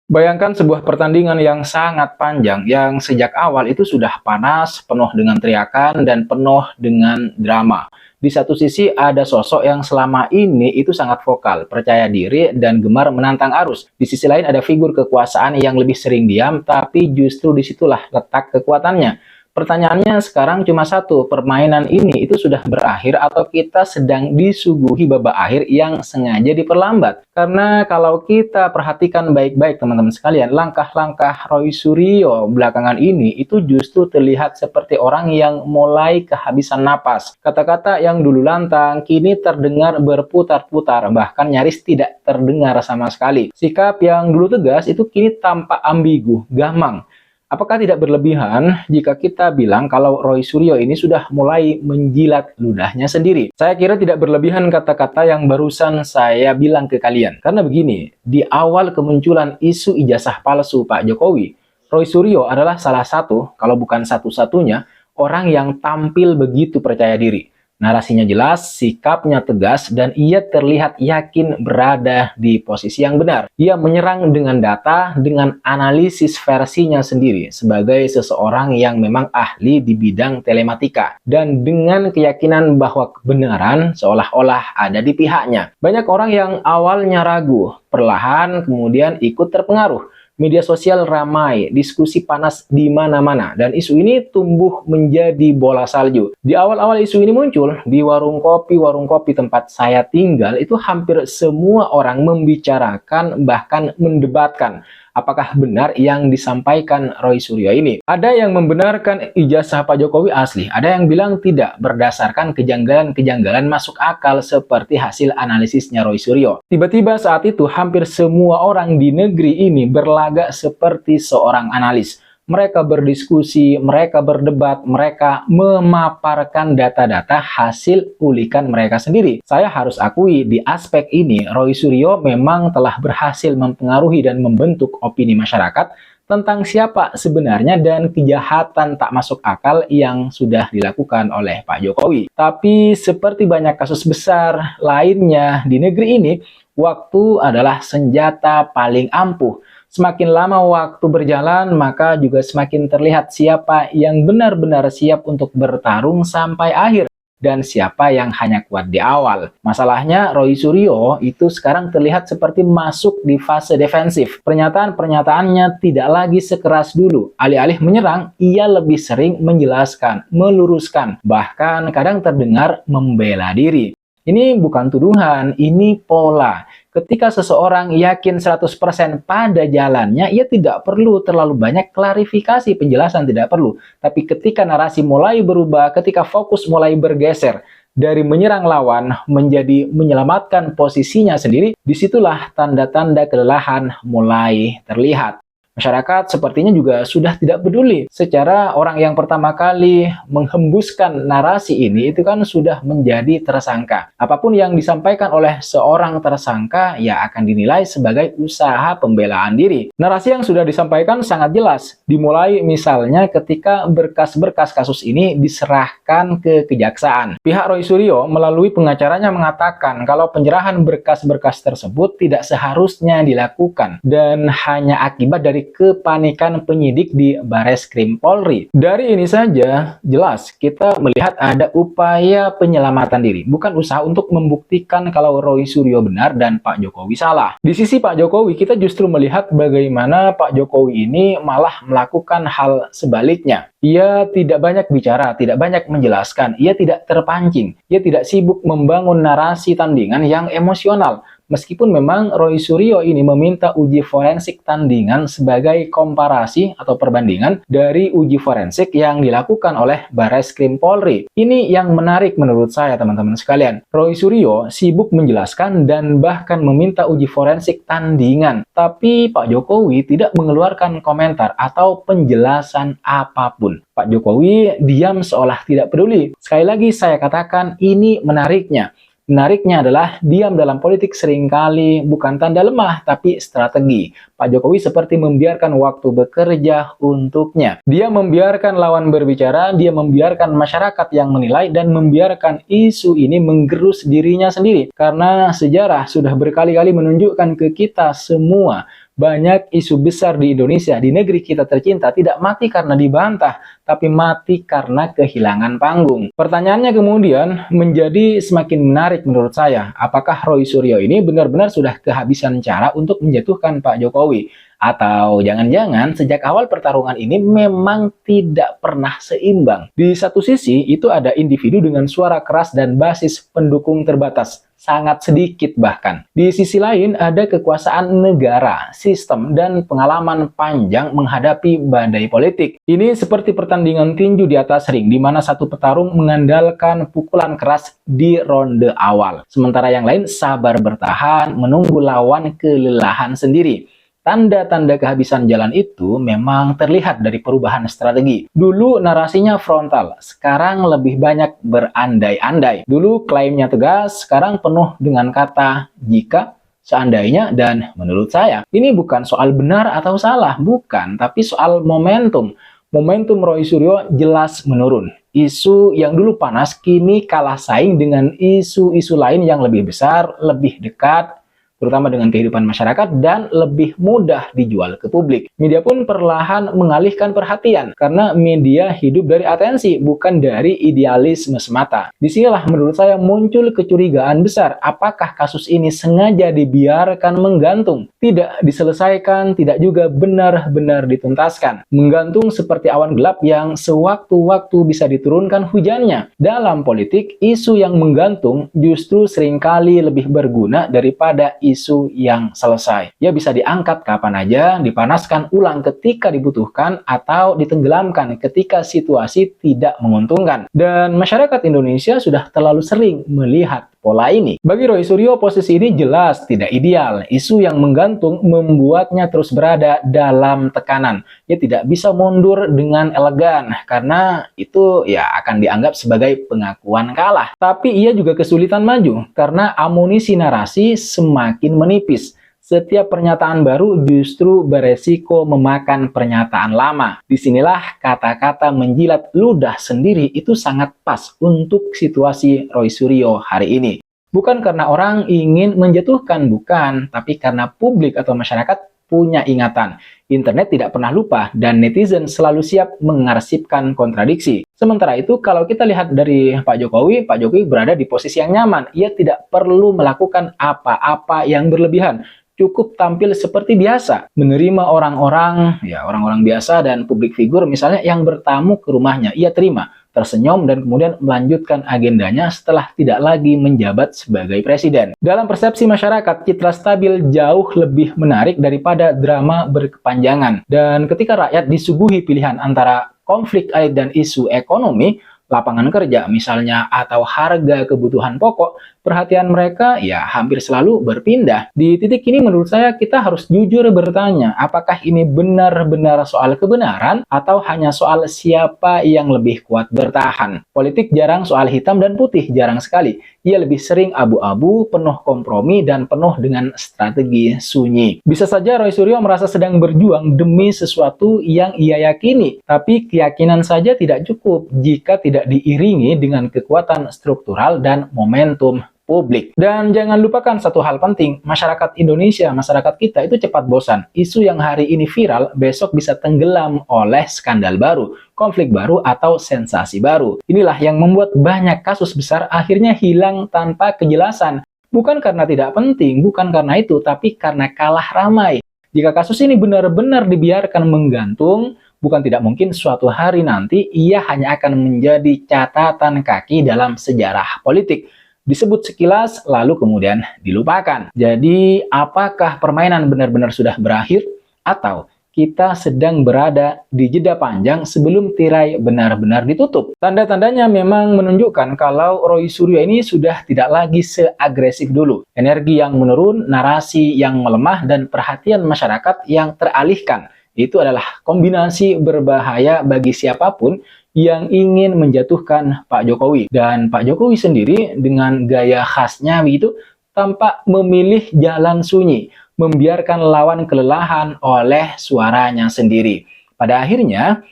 Bayangkan sebuah pertandingan yang sangat panjang, yang sejak awal itu sudah panas, penuh dengan teriakan, dan penuh dengan drama. Di satu sisi ada sosok yang selama ini itu sangat vokal, percaya diri, dan gemar menantang arus. Di sisi lain ada figur kekuasaan yang lebih sering diam, tapi justru disitulah letak kekuatannya. Pertanyaannya sekarang cuma satu, permainan ini itu sudah berakhir atau kita sedang disuguhi babak akhir yang sengaja diperlambat? Karena kalau kita perhatikan baik-baik teman-teman sekalian, langkah-langkah Roy Suryo belakangan ini itu justru terlihat seperti orang yang mulai kehabisan napas. Kata-kata yang dulu lantang kini terdengar berputar-putar, bahkan nyaris tidak terdengar sama sekali. Sikap yang dulu tegas itu kini tampak ambigu, gamang. Apakah tidak berlebihan jika kita bilang kalau Roy Suryo ini sudah mulai menjilat ludahnya sendiri? Saya kira tidak berlebihan kata-kata yang barusan saya bilang ke kalian. Karena begini, di awal kemunculan isu ijazah palsu Pak Jokowi, Roy Suryo adalah salah satu, kalau bukan satu-satunya, orang yang tampil begitu percaya diri. Narasinya jelas, sikapnya tegas, dan ia terlihat yakin berada di posisi yang benar. Ia menyerang dengan data, dengan analisis versinya sendiri sebagai seseorang yang memang ahli di bidang telematika. Dan dengan keyakinan bahwa kebenaran seolah-olah ada di pihaknya. Banyak orang yang awalnya ragu, perlahan kemudian ikut terpengaruh. Media sosial ramai, diskusi panas di mana-mana, dan isu ini tumbuh menjadi bola salju. Di awal-awal isu ini muncul, di warung kopi tempat saya tinggal, itu hampir semua orang membicarakan, bahkan mendebatkan. Apakah benar yang disampaikan Roy Suryo ini? Ada yang membenarkan ijazah Pak Jokowi asli, ada yang bilang tidak, berdasarkan kejanggalan-kejanggalan masuk akal seperti hasil analisisnya Roy Suryo. Tiba-tiba saat itu hampir semua orang di negeri ini berlagak seperti seorang analis. Mereka berdiskusi, mereka berdebat, mereka memaparkan data-data hasil ulikan mereka sendiri. Saya harus akui di aspek ini Roy Suryo memang telah berhasil mempengaruhi dan membentuk opini masyarakat tentang siapa sebenarnya dan kejahatan tak masuk akal yang sudah dilakukan oleh Pak Jokowi. Tapi seperti banyak kasus besar lainnya di negeri ini, waktu adalah senjata paling ampuh. Semakin lama waktu berjalan, maka juga semakin terlihat siapa yang benar-benar siap untuk bertarung sampai akhir dan siapa yang hanya kuat di awal. Masalahnya, Roy Suryo itu sekarang terlihat seperti masuk di fase defensif. Pernyataan-pernyataannya tidak lagi sekeras dulu. Alih-alih menyerang, ia lebih sering menjelaskan, meluruskan, bahkan kadang terdengar membela diri. Ini bukan tuduhan, ini pola. Ketika seseorang yakin 100% pada jalannya, ia tidak perlu terlalu banyak klarifikasi, penjelasan tidak perlu. Tapi ketika narasi mulai berubah, ketika fokus mulai bergeser dari menyerang lawan menjadi menyelamatkan posisinya sendiri, disitulah tanda-tanda kelelahan mulai terlihat. Masyarakat sepertinya juga sudah tidak peduli. Secara orang yang pertama kali menghembuskan narasi ini itu kan sudah menjadi tersangka. Apapun yang disampaikan oleh seorang tersangka ya akan dinilai sebagai usaha pembelaan diri. Narasi yang sudah disampaikan sangat jelas. Dimulai misalnya ketika berkas-berkas kasus ini diserahkan ke kejaksaan. Pihak Roy Suryo melalui pengacaranya mengatakan kalau penyerahan berkas-berkas tersebut tidak seharusnya dilakukan dan hanya akibat dari kepanikan penyidik di Bareskrim Polri. Dari ini saja jelas kita melihat ada upaya penyelamatan diri, bukan usaha untuk membuktikan kalau Roy Suryo benar dan Pak Jokowi salah. Di sisi Pak Jokowi kita justru melihat bagaimana Pak Jokowi ini malah melakukan hal sebaliknya. Ia tidak banyak bicara, tidak banyak menjelaskan, ia tidak terpancing, ia tidak sibuk membangun narasi tandingan yang emosional. Meskipun memang Roy Suryo ini meminta uji forensik tandingan sebagai komparasi atau perbandingan dari uji forensik yang dilakukan oleh Bareskrim Polri. Ini yang menarik menurut saya teman-teman sekalian. Roy Suryo sibuk menjelaskan dan bahkan meminta uji forensik tandingan. Tapi Pak Jokowi tidak mengeluarkan komentar atau penjelasan apapun. Pak Jokowi diam seolah tidak peduli. Sekali lagi saya katakan ini menariknya. Menariknya adalah diam dalam politik seringkali bukan tanda lemah, tapi strategi. Pak Jokowi seperti membiarkan waktu bekerja untuknya. Dia membiarkan lawan berbicara, dia membiarkan masyarakat yang menilai, dan membiarkan isu ini menggerus dirinya sendiri. Karena sejarah sudah berkali-kali menunjukkan ke kita semua Banyak isu besar di Indonesia, di negeri kita tercinta, tidak mati karena dibantah, tapi mati karena kehilangan panggung. Pertanyaannya kemudian menjadi semakin menarik menurut saya. Apakah Roy Suryo ini benar-benar sudah kehabisan cara untuk menjatuhkan Pak Jokowi? Atau jangan-jangan sejak awal pertarungan ini memang tidak pernah seimbang. Di satu sisi, itu ada individu dengan suara keras dan basis pendukung terbatas. Sangat sedikit bahkan. Di sisi lain, ada kekuasaan negara, sistem, dan pengalaman panjang menghadapi badai politik. Ini seperti pertandingan tinju di atas ring, di mana satu petarung mengandalkan pukulan keras di ronde awal. Sementara yang lain sabar bertahan, menunggu lawan kelelahan sendiri. Tanda-tanda kehabisan jalan itu memang terlihat dari perubahan strategi. Dulu narasinya frontal, sekarang lebih banyak berandai-andai. Dulu klaimnya tegas, sekarang penuh dengan kata jika, seandainya, dan menurut saya. Ini bukan soal benar atau salah, bukan, tapi soal momentum. Momentum Roy Suryo jelas menurun. Isu yang dulu panas kini kalah saing dengan isu-isu lain yang lebih besar, lebih dekat, terutama dengan kehidupan masyarakat, dan lebih mudah dijual ke publik. Media pun perlahan mengalihkan perhatian, karena media hidup dari atensi, bukan dari idealisme semata. Disinilah menurut saya muncul kecurigaan besar, apakah kasus ini sengaja dibiarkan menggantung, tidak diselesaikan, tidak juga benar-benar dituntaskan. Menggantung seperti awan gelap yang sewaktu-waktu bisa diturunkan hujannya. Dalam politik, isu yang menggantung justru seringkali lebih berguna daripada isu yang selesai. Ya bisa diangkat kapan aja, dipanaskan ulang ketika dibutuhkan, atau ditenggelamkan ketika situasi tidak menguntungkan. Dan masyarakat Indonesia sudah terlalu sering melihat pola ini. Bagi Roy Suryo, posisi ini jelas tidak ideal. Isu yang menggantung membuatnya terus berada dalam tekanan. Ia tidak bisa mundur dengan elegan, karena itu ya akan dianggap sebagai pengakuan kalah. Tapi ia juga kesulitan maju, karena amunisi narasi semakin menipis. Setiap pernyataan baru justru beresiko memakan pernyataan lama. Disinilah kata-kata menjilat ludah sendiri itu sangat pas untuk situasi Roy Suryo hari ini. Bukan karena orang ingin menjatuhkan, bukan, tapi karena publik atau masyarakat punya ingatan. Internet tidak pernah lupa, dan netizen selalu siap mengarsipkan kontradiksi. Sementara itu, kalau kita lihat dari Pak Jokowi berada di posisi yang nyaman. Ia tidak perlu melakukan apa-apa yang berlebihan. Cukup tampil seperti biasa, menerima orang-orang biasa dan publik figur misalnya yang bertamu ke rumahnya. Ia terima, tersenyum, dan kemudian melanjutkan agendanya setelah tidak lagi menjabat sebagai presiden. Dalam persepsi masyarakat, citra stabil jauh lebih menarik daripada drama berkepanjangan. Dan ketika rakyat disuguhi pilihan antara konflik elit dan isu ekonomi, lapangan kerja misalnya, atau harga kebutuhan pokok, perhatian mereka ya hampir selalu berpindah. Di titik ini menurut saya kita harus jujur bertanya, apakah ini benar-benar soal kebenaran atau hanya soal siapa yang lebih kuat bertahan? Politik jarang soal hitam dan putih, jarang sekali. Ia lebih sering abu-abu, penuh kompromi, dan penuh dengan strategi sunyi. Bisa saja Roy Suryo merasa sedang berjuang demi sesuatu yang ia yakini, tapi keyakinan saja tidak cukup jika tidak diiringi dengan kekuatan struktural dan momentum publik. Dan jangan lupakan satu hal penting, masyarakat Indonesia, masyarakat kita itu cepat bosan. Isu yang hari ini viral, besok bisa tenggelam oleh skandal baru, konflik baru, atau sensasi baru. Inilah yang membuat banyak kasus besar akhirnya hilang tanpa kejelasan. Bukan karena tidak penting, bukan karena itu, tapi karena kalah ramai. Jika kasus ini benar-benar dibiarkan menggantung, bukan tidak mungkin suatu hari nanti ia hanya akan menjadi catatan kaki dalam sejarah politik. Disebut sekilas, lalu kemudian dilupakan. Jadi, apakah permainan benar-benar sudah berakhir? Atau kita sedang berada di jeda panjang sebelum tirai benar-benar ditutup? Tanda-tandanya memang menunjukkan kalau Roy Suryo ini sudah tidak lagi seagresif dulu. Energi yang menurun, narasi yang melemah, dan perhatian masyarakat yang teralihkan. Itu adalah kombinasi berbahaya bagi siapapun yang ingin menjatuhkan Pak Jokowi. Dan Pak Jokowi sendiri dengan gaya khasnya begitu, tampak memilih jalan sunyi, membiarkan lawan kelelahan oleh suaranya sendiri. Pada akhirnya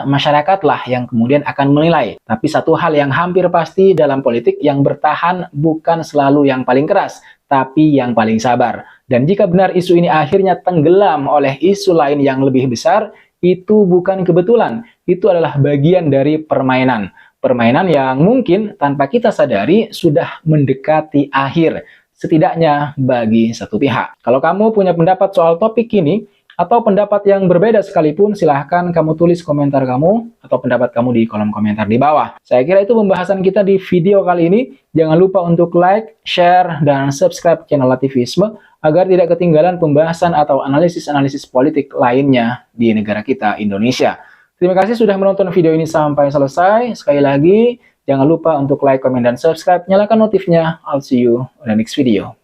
masyarakatlah yang kemudian akan menilai. Tapi satu hal yang hampir pasti dalam politik, yang bertahan bukan selalu yang paling keras, tapi yang paling sabar. Dan jika benar isu ini akhirnya tenggelam oleh isu lain yang lebih besar, itu bukan kebetulan. Itu adalah bagian dari permainan. Permainan yang mungkin tanpa kita sadari sudah mendekati akhir. Setidaknya bagi satu pihak. Kalau kamu punya pendapat soal topik ini, atau pendapat yang berbeda sekalipun, silahkan kamu tulis komentar kamu atau pendapat kamu di kolom komentar di bawah. Saya kira itu pembahasan kita di video kali ini. Jangan lupa untuk like, share, dan subscribe channel Lativisme agar tidak ketinggalan pembahasan atau analisis-analisis politik lainnya di negara kita, Indonesia. Terima kasih sudah menonton video ini sampai selesai. Sekali lagi, jangan lupa untuk like, komen, dan subscribe. Nyalakan notifnya. I'll see you on the next video.